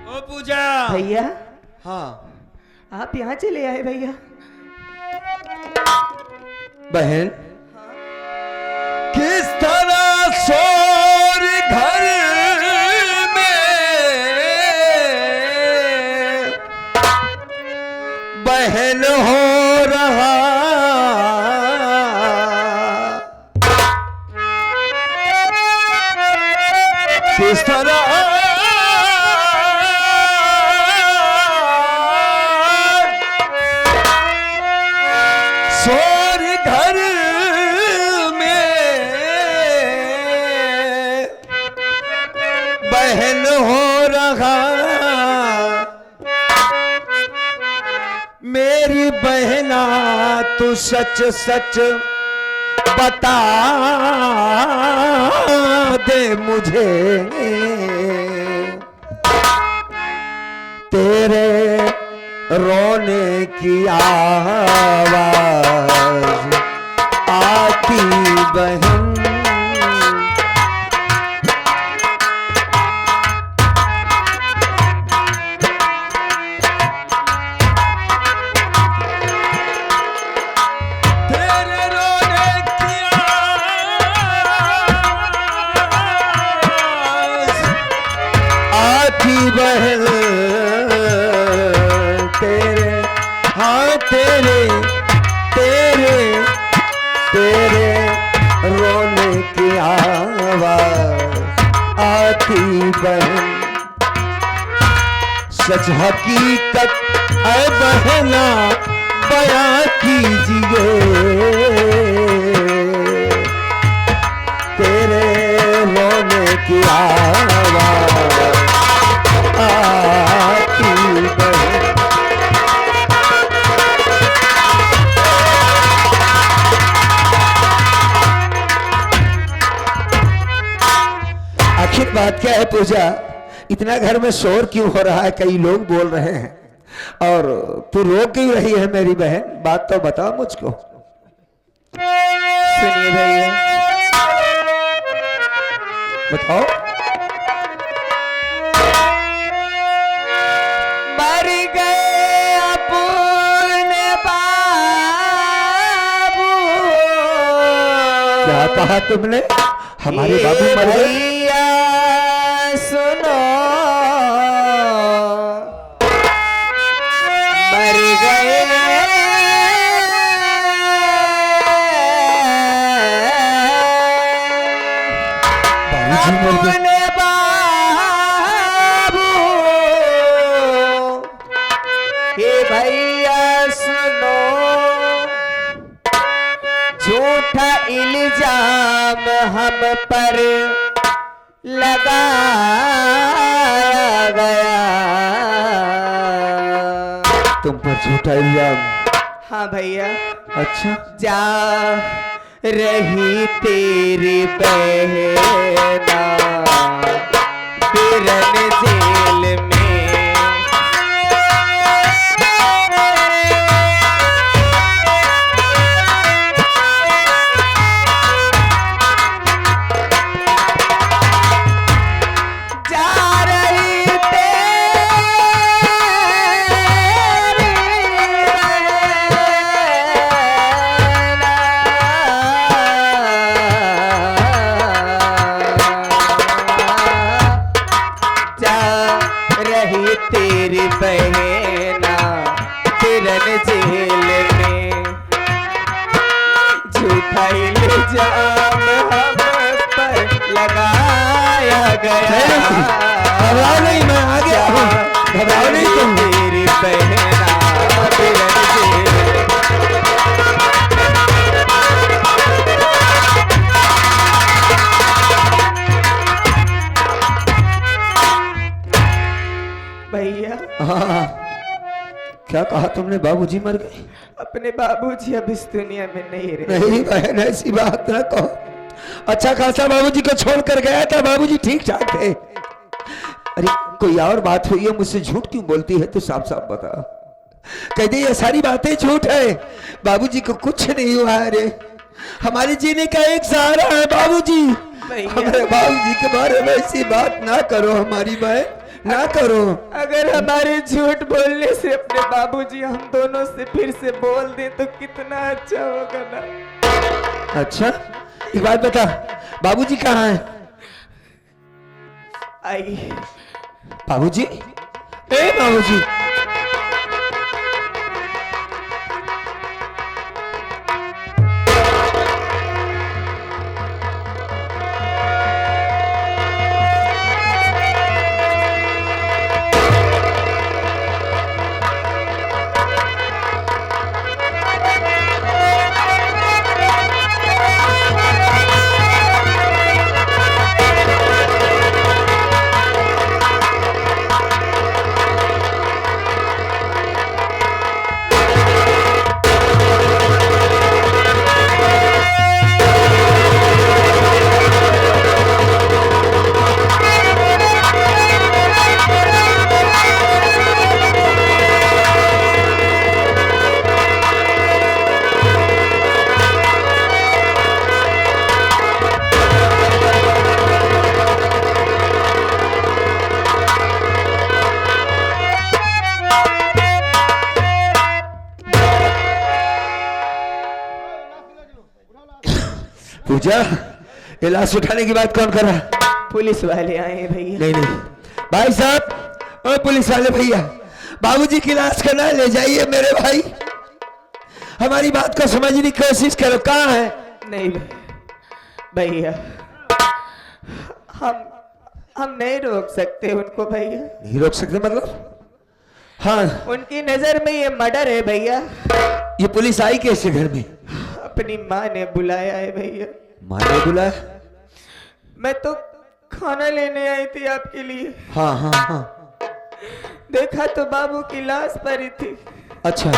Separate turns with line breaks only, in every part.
ओ पूजा
भैया
हाँ
आप यहाँ चले आए भैया।
बहन किस तरह शोर घर में बहन हो रहा किस तरह शोर घर में बहन हो रहा मेरी बहना तू सच सच बता दे मुझे तेरे रोने की आवाज आती बहन तेरे रोने की आवाज आती बहन तेरे हाँ तेरे तेरे तेरे रोने की आवाज आती बहन सच हकीकत है बहना बयां कीजिए तेरे रोने की आवाज आती बहन आखिर बात क्या है पूजा इतना घर में शोर क्यों हो रहा है कई लोग बोल रहे हैं और तू रो क्यों रही है मेरी बहन बात तो बता मुझको।
सुनिए भैया
बताओ।
मर गए अपने बाबू।
क्या कहा तुमने हमारे बाबू मर गए?
भैया सुनो मर गए अपने बाबू हे भैया सुनो झूठा इल्जाम हम पर लगाया गया।
तुम पर झूठा इल्जाम?
हाँ भैया।
अच्छा
जा रही तेरी बहना बिरन जेल में तेरी बहना बिरन जेल में झूठा इल्जाम हम पर लगाया गया।
घबराओ नहीं मैं आ गया हूँ घबराओ नहीं तुम।
तेरी बहना बिरन जेल भैया।
हाँ क्या कहा तुमने बाबूजी मर गए?
अपने बाबूजी अब इस दुनिया में नहीं रहे।
नहीं बहन ऐसी बात ना कहो अच्छा खासा बाबूजी को छोड़ कर गया था बाबूजी ठीक ठाक थे। अरे कोई और बात हुई है मुझसे झूठ क्यों बोलती है तू साफ साफ बता। कहते ये सारी बातें झूठ है बाबूजी को कुछ नहीं हुआ। अरे हमारे जीने का एक सहारा है बाबूजी
भैया
हमारे बाबूजी के बारे में ऐसी बात ना करो हमारी बहन, ना करो।
अगर हमारे झूठ बोलने से अपने बाबूजी हम दोनों से फिर से बोल दे तो कितना अच्छा होगा ना।
अच्छा एक बात बता, बाबूजी कहाँ है?
आई
बाबूजी, ए बाबूजी। पूजा, ये लाश उठाने की बात कौन कर रहा?
पुलिस वाले आए हैं भैया।
नहीं नहीं भाई साहब, ओ पुलिस वाले भैया, बाबूजी की लाश का ना ले जाइए मेरे भाई, हमारी बात को समझने की कोशिश करो। कहाँ है?
नहीं भैया, हम नहीं रोक सकते उनको भैया।
नहीं रोक सकते मतलब? हाँ,
उनकी नजर में ये मर्डर है भैया।
ये पुलिस आई कैसे घर में?
अपनी माँ ने बुलाया है भैया।
माँ ने बुलाया?
मैं तो खाना लेने आई थी आपके लिए।
हाँ हाँ हाँ।
देखा तो बाबू की लाश पड़ी थी।
अच्छा।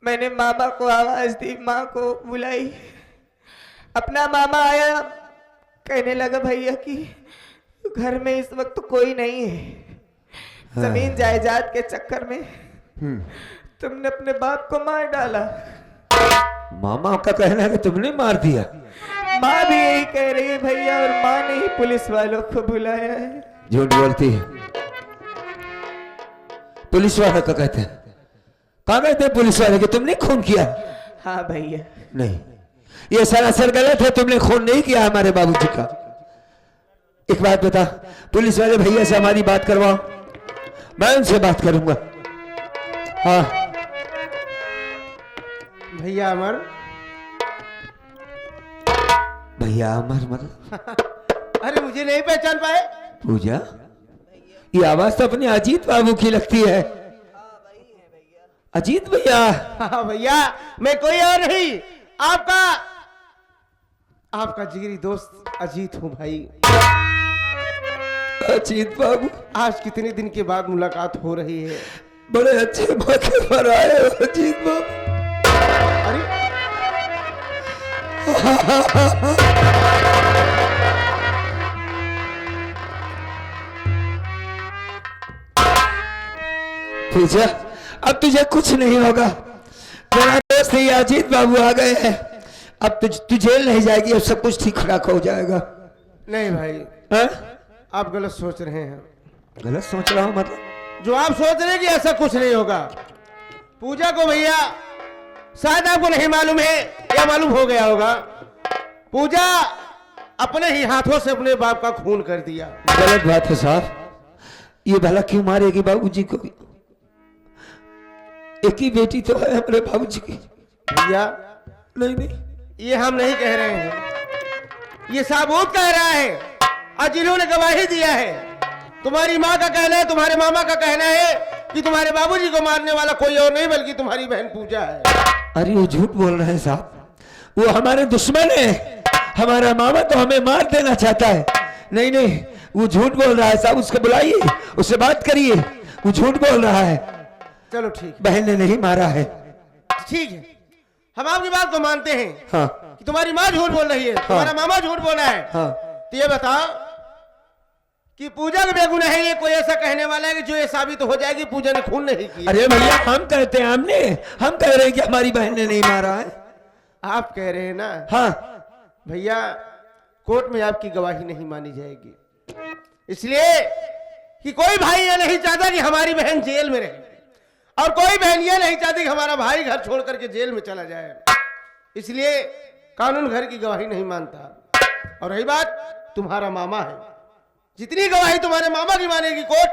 मैंने मामा को आवाज दी, माँ को बुलाई। अपना मामा आया, कहने लगा भैया कि घर में इस वक्त कोई नहीं है।
हाँ।
जमीन जायदाद के चक्कर में तुमने अपने बाप को मार डाला।
मामा का कहना है कि तुमने मार दिया।
माँ भी यही कह रही है भैया, और माँ ने ही पुलिस वालों को बुलाया है।
झूठ बोलती है। पुलिस वाले का कहते हैं? कहाँ कहते हैं पुलिस वाले कि तुमने खून किया?
हाँ भैया।
नहीं, ये सरासर गलत है, तुमने खून नहीं किया हमारे बाबूजी का। एक बात बता, पुलिस वाले भैया से हमारी बात करवाओ, मैं उनसे बात करूंगा। हाँ
भैया अमर।
भैया अमर मतलब?
अरे मुझे नहीं पहचान पाए?
पूजा, ये आवाज तो अपने अजीत बाबू की लगती है। अजीत भैया?
हाँ भैया, मैं कोई और नहीं, आपका जिगरी दोस्त अजीत हूँ भाई।
अजीत बाबू,
आज कितने दिन के बाद मुलाकात हो रही है।
बड़े अच्छे मौके पर आए हो अजीत बाबू।
अरे
पूजा, अब तुझे कुछ नहीं होगा, मेरा दोस्त ही अजीत बाबू आ गए हैं, अब तू जेल नहीं जाएगी, अब सब कुछ ठीक ठाक हो जाएगा।
नहीं भाई,
है?
आप गलत सोच रहे हैं।
गलत सोच रहा हूँ मतलब?
जो आप सोच रहे हैं कि ऐसा कुछ नहीं होगा, पूजा को भैया शायद आपको नहीं मालूम है या मालूम हो गया होगा, पूजा अपने ही हाथों से अपने बाप का खून कर दिया।
गलत बात है साहब, ये भला क्यों मारेगी बाबूजी को? एक ही बेटी तो है हमारे बाबूजी की।
भैया
नहीं नहीं,
ये हम नहीं कह रहे हैं, ये साबूत कह रहा है, आज इन्होंने गवाही दिया है। तुम्हारी माँ का कहना है, तुम्हारे मामा का कहना है कि तुम्हारे बाबूजी को मारने वाला कोई और नहीं बल्कि तुम्हारी बहन पूजा है।
अरे वो झूठ बोल रहे हैं साहब, वो हमारे दुश्मन है, हमारा मामा तो हमें मार देना चाहता है। नहीं नहीं, वो झूठ बोल रहा है साहब, उसको बुलाइए, उससे बात करिए, वो झूठ बोल रहा है।
चलो ठीक,
बहन ने नहीं मारा है।
ठीक है, हम आपकी बात को मानते हैं।
हाँ
कि तुम्हारी माँ झूठ बोल रही है, तुम्हारा मामा झूठ बोला है।
हाँ।
तो ये बताओ कि पूजा का बेगुनाह है, ये कोई ऐसा कहने वाला है कि जो ये साबित हो जाएगी पूजा ने खून नहीं किया?
अरे भैया, हम कहते हैं हम कह रहे हैं कि हमारी बहन ने नहीं मारा है।
आप कह रहे हैं ना?
हाँ
भैया कोर्ट में आपकी गवाही नहीं मानी जाएगी, इसलिए कि कोई भाई ये नहीं चाहता कि हमारी बहन जेल में रहे, और कोई बहन ये नहीं चाहती कि हमारा भाई घर छोड़ करके जेल में चला जाए। इसलिए कानून घर की गवाही नहीं मानता। और रही बात तुम्हारा मामा है, जितनी गवाही तुम्हारे मामा की मानेगी कोर्ट,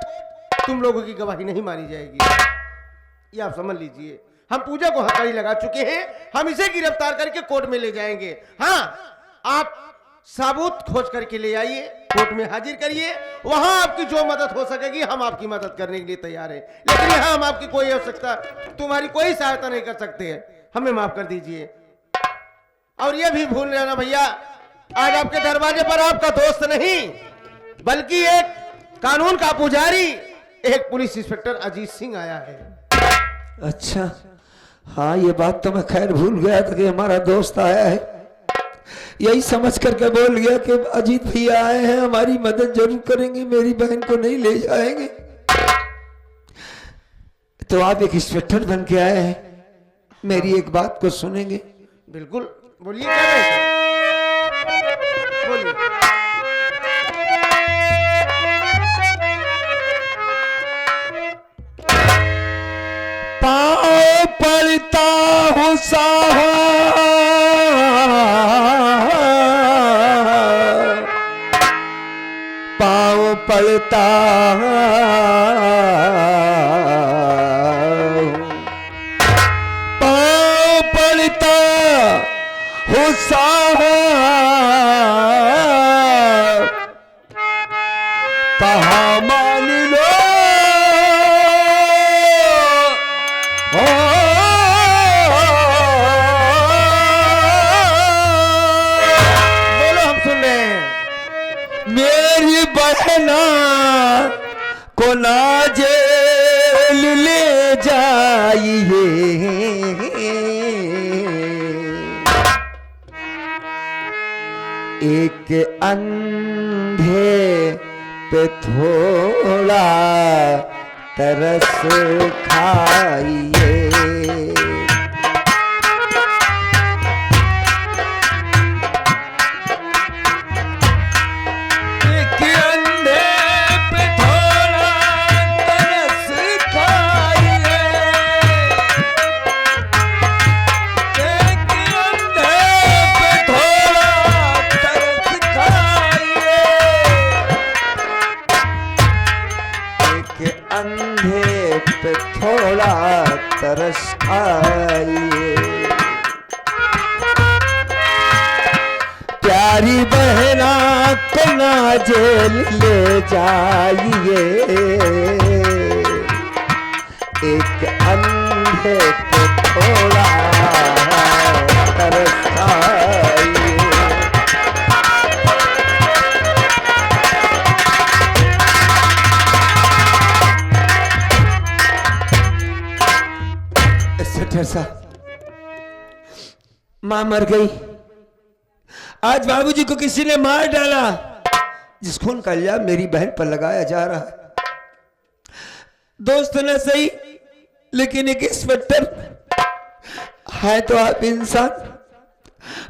तुम लोगों की गवाही नहीं मानी जाएगी, ये आप समझ लीजिए। हम पूजा को हथकड़ी लगा चुके हैं, हम इसे गिरफ्तार करके कोर्ट में ले जाएंगे। हाँ, आप सबूत खोज करके ले आइए, कोर्ट में हाजिर करिए, वहां आपकी जो मदद हो सकेगी हम आपकी मदद करने के लिए तैयार हैं। लेकिन यहां हम आपकी कोई आवश्यकता, तुम्हारी कोई सहायता नहीं कर सकते हैं, हमें माफ कर दीजिए। और यह भी भूल जाना भैया, आज आपके दरवाजे पर आपका दोस्त नहीं बल्कि एक कानून का पुजारी, एक पुलिस इंस्पेक्टर अजीत सिंह आया है।
अच्छा, हाँ ये बात तो मैं खैर भूल गया था कि हमारा दोस्त आया है। यही समझ करके बोल गया कि अजीत भैया आए हैं, हमारी मदद जरूर करेंगे, मेरी बहन को नहीं ले जाएंगे। तो आप एक इंस्पेक्टर बन के आए हैं, मेरी एक बात को सुनेंगे?
बिल्कुल, बोलिए क्या है? बोलिए।
पाँव पड़ता हूँ साहा, पाँव पड़ता हूँ साहा, कहा मान लो मेरी बहना को ना जेल ले जाइए, एक अंधे पे थोड़ा तरस खाइए। अंधे पे थोड़ा तरस खाइए, प्यारी बहना को ना जेल ले जाइए, एक अंधे पे थोड़ा तरस खाइए। मां मर गई, आज बाबूजी को किसी ने मार डाला, जिस खून का इल्जाम मेरी बहन पर लगाया जा रहा है। दोस्त न सही लेकिन एक इंस्पेक्टर है तो आप इंसान,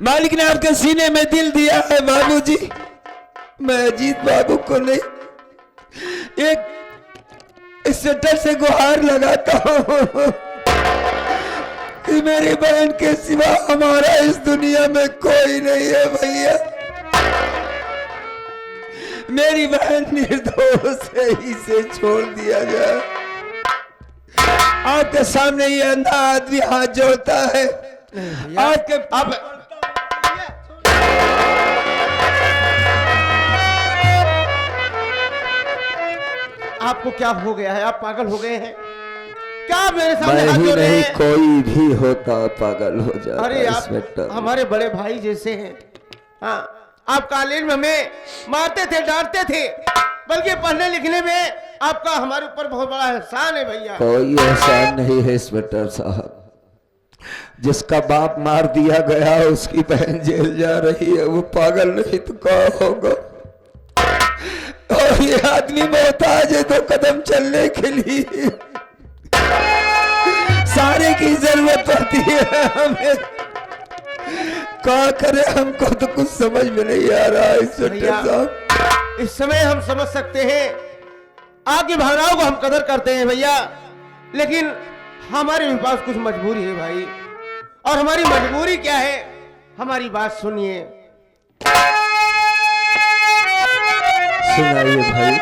मालिक ने आपके सीने में दिल दिया है बाबूजी। मैं अजीत बाबू को नहीं, एक इंस्पेक्टर से गुहार लगाता हूं कि मेरी बहन के सिवा हमारा इस दुनिया में कोई नहीं है भैया। मेरी बहन निर्दोष है, इसे छोड़ दिया जाए। आपके सामने ये अंधा आदमी हाथ जोड़ता है, आपके
आपको क्या हो गया है? आप पागल हो गए हैं क्या? मेरे सामने हाथ जोड़ रहे हैं?
कोई भी होता पागल हो जाता।
अरे आप हमारे बड़े भाई जैसे हैं। हाँ, आप कॉलेज में हमें मारते थे, डांटते थे, बल्कि पढ़ने लिखने में आपका हमारे ऊपर बहुत बड़ा एहसान है भैया।
कोई एहसान नहीं है इंस्पेक्टर साहब, जिसका बाप मार दिया गया उसकी बहन जेल जा रही है, वो पागल नहीं तो क्या होगा? और ये आदमी मोहताज है 2 कदम चलने के लिए, सारे की जरूरत पड़ती है हमें। क्या करे, हमको तो कुछ समझ में नहीं आ रहा है इंस्पेक्टर
भैया,
साहब।
इस समय हम समझ सकते हैं, आपकी भावनाओं को हम कदर करते हैं भैया, लेकिन हमारे भी पास कुछ मजबूरी है भाई। और हमारी मजबूरी क्या है, हमारी बात सुनिए।
सुनाइए भाई।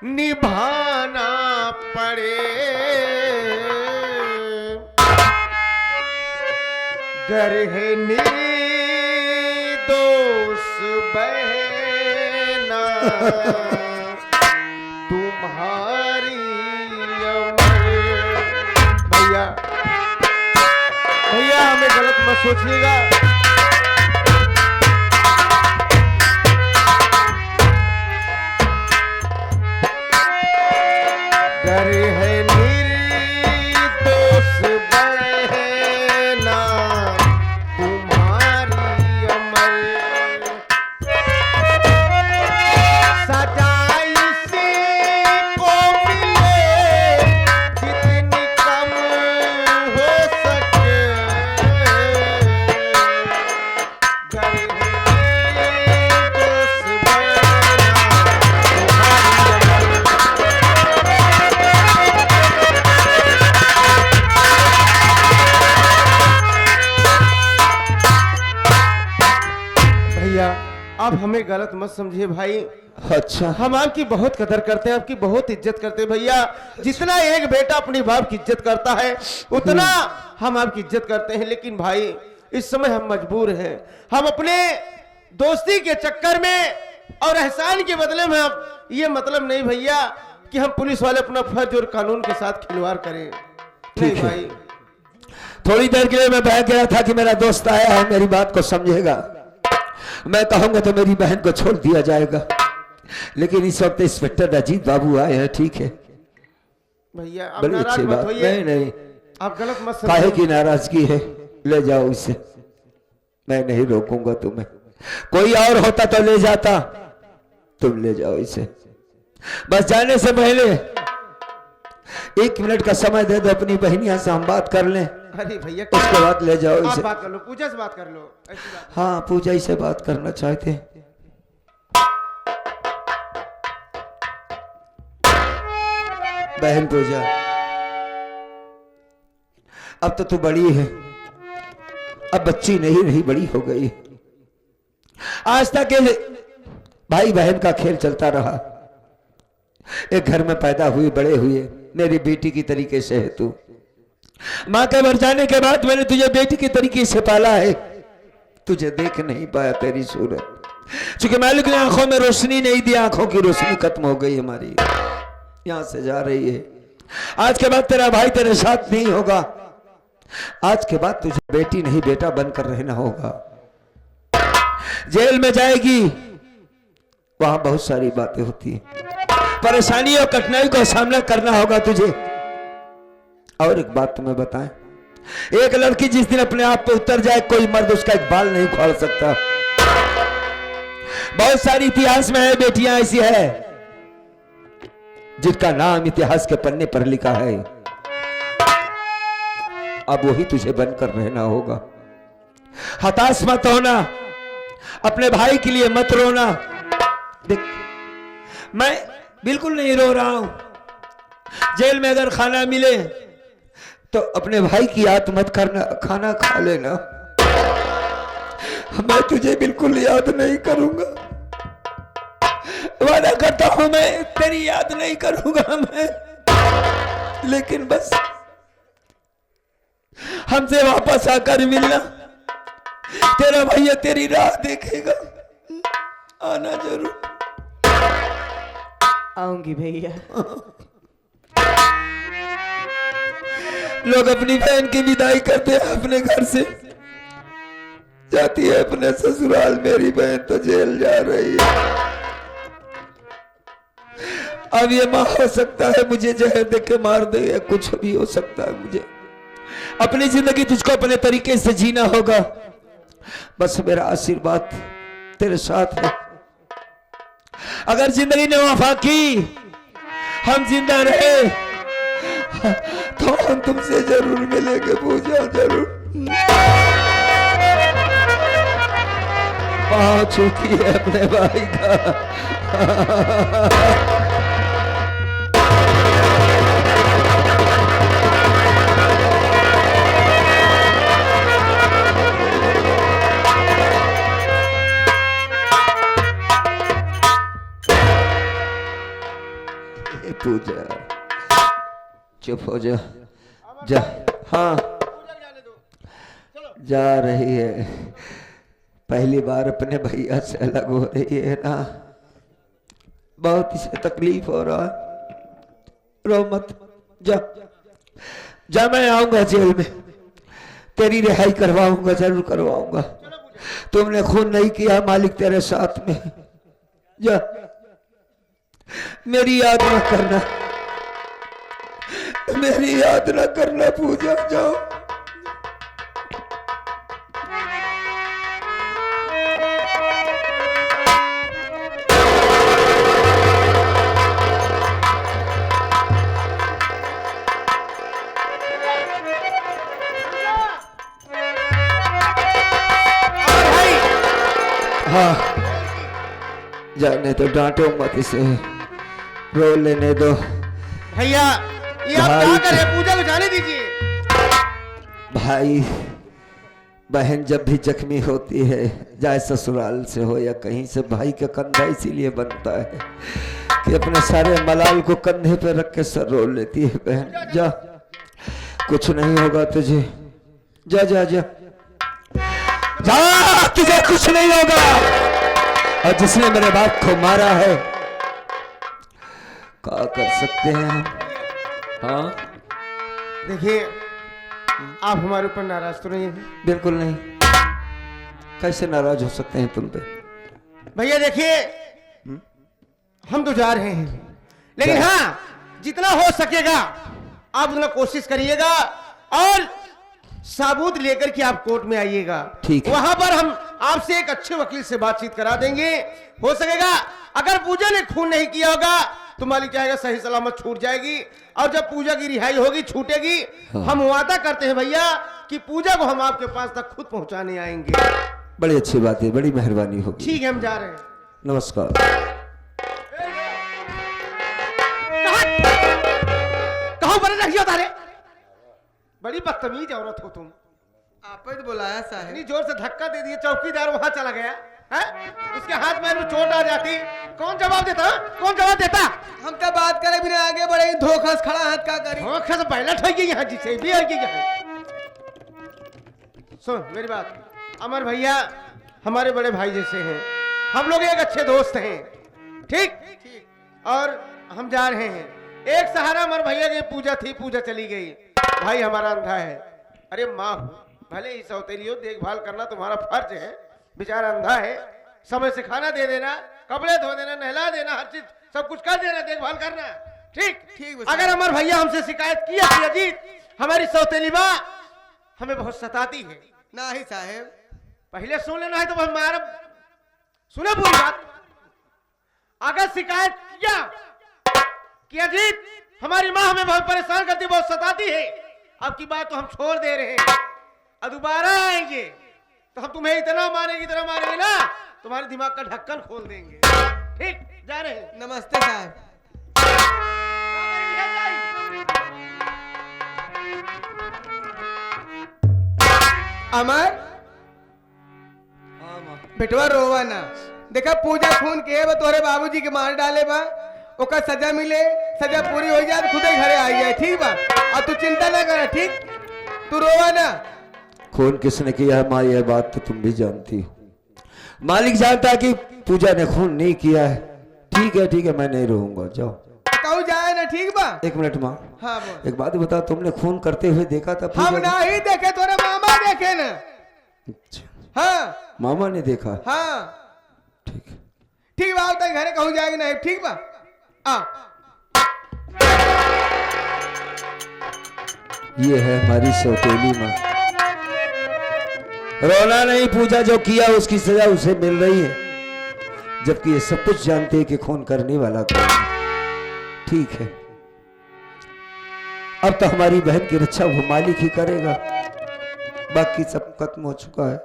निभाना पड़े, गर है निर्दोष बहना तुम्हारी अमर। भैया भैया, हमें गलत मत सोचिएगा। गर है निर्दोष बहना तुम्हारी अमर, सजा इसी को मिले जितनी कम हो सके। गर है निर्दोष बहना आप हमें गलत मत समझिए भाई।
अच्छा,
हम आपकी बहुत कदर करते हैं, आपकी बहुत इज्जत करते हैं भैया। जितना एक बेटा अपनी बाप की इज्जत करता है, उतना हम आपकी इज्जत करते हैं। लेकिन भाई, इस समय हम मजबूर हैं। हम अपने दोस्ती के चक्कर में और एहसान के बदले में, आप ये मतलब नहीं भैया कि हम पुलिस वाले अपना फर्ज और कानून के साथ खिलवाड़ करें। नहीं भाई,
थोड़ी देर के लिए मैं बह गया था कि मेरा दोस्त आया है, मेरी बात को समझेगा। मैं कहूंगा तो मेरी बहन को छोड़ दिया जाएगा, लेकिन इस वक्त इंस्पेक्टर अजीत बाबू आए हैं। ठीक है
भैया, आप
बड़ी
नाराज
अच्छी
मत
बात।
होइए।
नहीं नहीं,
आप गलत मत
काहे
समझिए।
की नाराजगी है, ले जाओ इसे, मैं नहीं रोकूंगा तुम्हें। कोई और होता तो ले जाता, तुम ले जाओ इसे। बस जाने से पहले 1 मिनट का समय दे दो, अपनी बहनिया से हम बात कर लें,
अरे भैया,
उसके बाद ले जाओ
आप
इसे।
बात कर लो, पूजा से बात कर लो। ऐसी बात।
हाँ, पूजा ही से बात करना चाहते हैं। बहन पूजा, अब तो तू बड़ी है, अब बच्ची नहीं रही, बड़ी हो गई। आज तक ये भाई बहन का खेल चलता रहा। एक घर में पैदा हुई, बड़े हुए, मेरी बेटी की तरीके से है तू। मां के मर जाने के बाद मैंने तुझे बेटी की तरीके से पाला है, तुझे देख नहीं पाया तेरी सूरत, क्योंकि मालिक ने आंखों में रोशनी नहीं दी, आंखों की रोशनी खत्म हो गई हमारी, यहां से जा रही है। आज के बाद तेरा भाई तेरे साथ नहीं होगा, आज के बाद तुझे बेटी नहीं बेटा बनकर रहना होगा। जेल में जाएगी, वहां बहुत सारी बातें होती है, परेशानी और कठिनाई का सामना करना होगा तुझे। और एक बात तुम्हें बताएं, एक लड़की जिस दिन अपने आप पे उतर जाए, कोई मर्द उसका एक बाल नहीं उखाड़ सकता। बहुत सारी इतिहास में है बेटियां ऐसी है जिनका नाम इतिहास के पन्ने पर लिखा है। अब वही तुझे बनकर रहना होगा। हताश मत होना, अपने भाई के लिए मत रोना। देख, मैं बिल्कुल नहीं रो रहा हूं। जेल में अगर खाना मिले तो अपने भाई की याद मत करना, खाना खा लेना। मैं तुझे बिल्कुल याद नहीं करूंगा, वादा करता हूं मैं तेरी याद नहीं करूंगा मैं, लेकिन बस हमसे वापस आकर मिलना। तेरा भैया तेरी राह देखेगा, आना जरूर।
आऊंगी भैया।
लोग अपनी बहन की विदाई करते हैं अपने घर से, जाती है अपने ससुराल। मेरी बहन तो जेल जा रही है। अब ये मां हो सकता है मुझे जहर दे के मार दे, या कुछ भी हो सकता है। मुझे अपनी जिंदगी तुझको अपने तरीके से जीना होगा। बस मेरा आशीर्वाद तेरे साथ है। अगर जिंदगी ने वफा की, हम जिंदा रहे, तो हम तुमसे जरूर मिलेंगे पूजा, जरूर। पाँव छूती है अपने भाई का। पूजा चुप हो जा, जा। हाँ जा रही है, पहली बार अपने भैया से अलग हो रही है ना, बहुत इसे तकलीफ हो रहा है। रो मत, जा जा, मैं आऊंगा जेल में, तेरी रिहाई करवाऊंगा, जरूर करवाऊंगा। तुमने खून नहीं किया, मालिक तेरे साथ में। जा, मेरी याद न करना, मेरी याद न करना पूजा, जाओ। हाँ, जाने तो, डांटो मत इसे, रो लेने दो।
भैया ये आप क्या कर रहे हैं? पूजा को जाने दीजिए।
भाई बहन जब भी जख्मी होती है, चाहे ससुराल से हो या कहीं से, भाई का कंधा इसीलिए बनता है कि अपने सारे मलाल को कंधे पे रख के सर रो लेती है बहन। जा, कुछ नहीं होगा तुझे, जा जा जा जा, तुझे कुछ नहीं होगा। और जिसने मेरे बाप को मारा है, क्या कर सकते हैं हम? हाँ
देखिए, आप हमारे ऊपर नाराज तो नहीं हैं?
बिल्कुल नहीं। कैसे नाराज हो सकते हैं तुम पे?
भैया देखिए, हम तो जा रहे हैं, लेकिन हाँ जितना हो सकेगा आप उतना कोशिश करिएगा, और सबूत लेकर के आप कोर्ट में आइएगा।
ठीक है।
वहां पर हम आपसे एक अच्छे वकील से बातचीत करा देंगे। हो सकेगा अगर पूजा ने खून नहीं किया होगा तो मालिक चाहेगा सही सलामत छूट जाएगी, और जब पूजा की रिहाई होगी, छूटेगी,
हाँ।
हम वादा करते हैं भैया कि पूजा को हम आपके पास तक खुद पहुंचाने आएंगे।
बड़ी अच्छी बात है, बड़ी मेहरबानी होगी।
ठीक है, हम जा रहे हैं।
नमस्कार।
कहाँ पर रखियो तारे? बड़ी बदतमीज औरत हो तुम।
आप ही तो बुलाया साहब।
इतनी जोर से धक्का दे दिया, चौकीदार वहां चला गया है, उसके हाथ पैर में चोट आ जाती, कौन जवाब देता? कौन जवाब देता?
हम तो बात करे बिना आगे बढ़े, धोखा से खड़ा हाथ का करी।
धोखा से पहले ठग गई यहाँ, जिसे भी आ गई यहाँ। सुन मेरी बात, अमर भैया हमारे बड़े भाई जैसे हैं, हम लोग एक अच्छे दोस्त हैं, ठीक? और हम जा रहे हैं। एक सहारा अमर भैया की पूजा थी, पूजा चली गई, भाई हमारा अंधा है। अरे माँ भले ही सौतेली हो, देखभाल करना तुम्हारा फर्ज है, बेचारा अंधा है, समय से खाना दे देना, कपड़े धो देना, नहला देना, हर चीज सब कुछ कर देना, देखभाल करना, ठीक?
ठीक।
अगर अमर भैया हमसे शिकायत किया कि अजीत हमारी सौतेली माँ हमें बहुत सताती है,
ना ही साहब,
पहले सुन लेना है तो हमारा सुने पूरी बात। अगर शिकायत किया कि अजीत हमारी माँ हमें बहुत परेशान करती, बहुत सताती है, अब की बात तो हम छोड़ दे रहे हैं, और दोबारा आएंगे तो हम तुम्हें इतना मारेंगे ना, तुम्हारे दिमाग का ढक्कन खोल देंगे, ठीक? जा रहे हैं।
नमस्ते साहब। अमर बेटवा रोवा ना, देखा पूजा खून के बा, तोहरे बाबूजी के मार डाले बा, ओका सजा मिले, सजा पूरी हो जाए, खुद ही घरे आ जाए, ठीक बा? और तू चिंता ना कर, ठीक? तू रोवा ना।
खून किसने किया है माँ, यह बात तो तुम भी जानती हो। मालिक जानता है कि पूजा ने खून नहीं किया है। ठीक है, ठीक है, मैं नहीं रहूंगा, जाओ।
कहूँ जाए ना, ठीक बा।
एक मिनट माँ,
हाँ बोल।
एक बात बता, तुमने खून करते हुए देखा था?
हम
पूजा
ना ही देखे, तोरे मामा देखे न।
अच्छा,
हाँ
मामा ने देखा?
हाँ
ठीक है।
ठीक बा, तक घरे कहूँ जाएगा नहीं, ठीक बा। आ
ये है हमारी सौतेली माँ। रोना नहीं, पूजा जो किया उसकी सजा उसे मिल रही है, जबकि ये सब कुछ जानते हैं कि खून करने वाला कौन है। ठीक है, अब तो हमारी बहन की रक्षा वो मालिक ही करेगा, बाकी सब खत्म हो चुका है।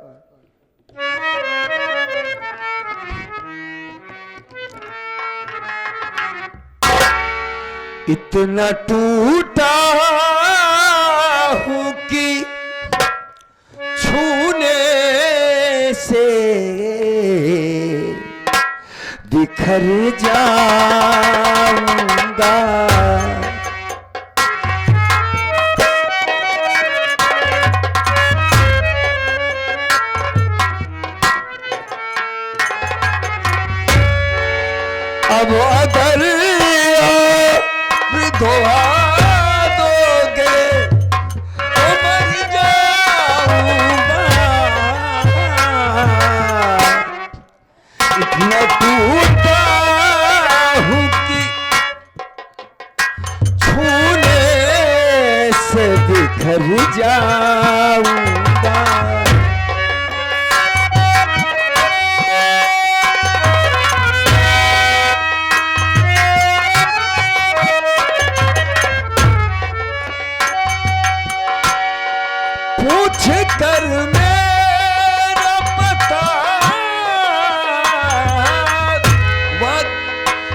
इतना टूटा हूं कि छूने से बिखर जाऊंगा। अब अगर दुआ दोगे तो मर जाऊंगा। इतना टूटा हूं कि छूने से बिखर जाऊंगा। पूछ कर मेरा पता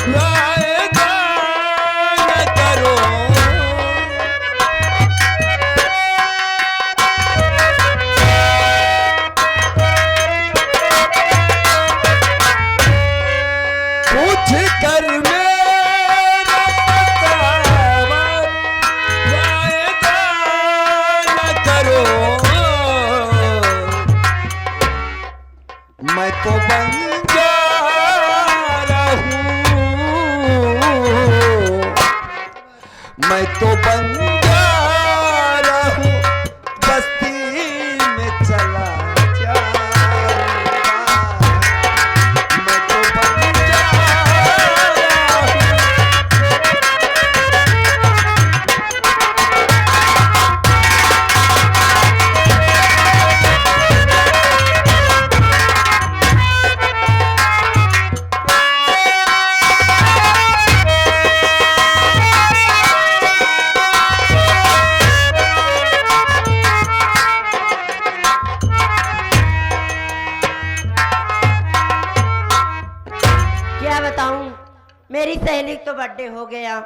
वायदा न करो। पूछ कर मेरा पता वायदा न करो। मैं तो बंजारा हूँ, मैं तो बंजारा हूँ, बस्ती में चला जाऊंगा। मैं तो बंजारा हूँ।
क्या बताऊं, मेरी सहेली तो बर्थडे हो गया।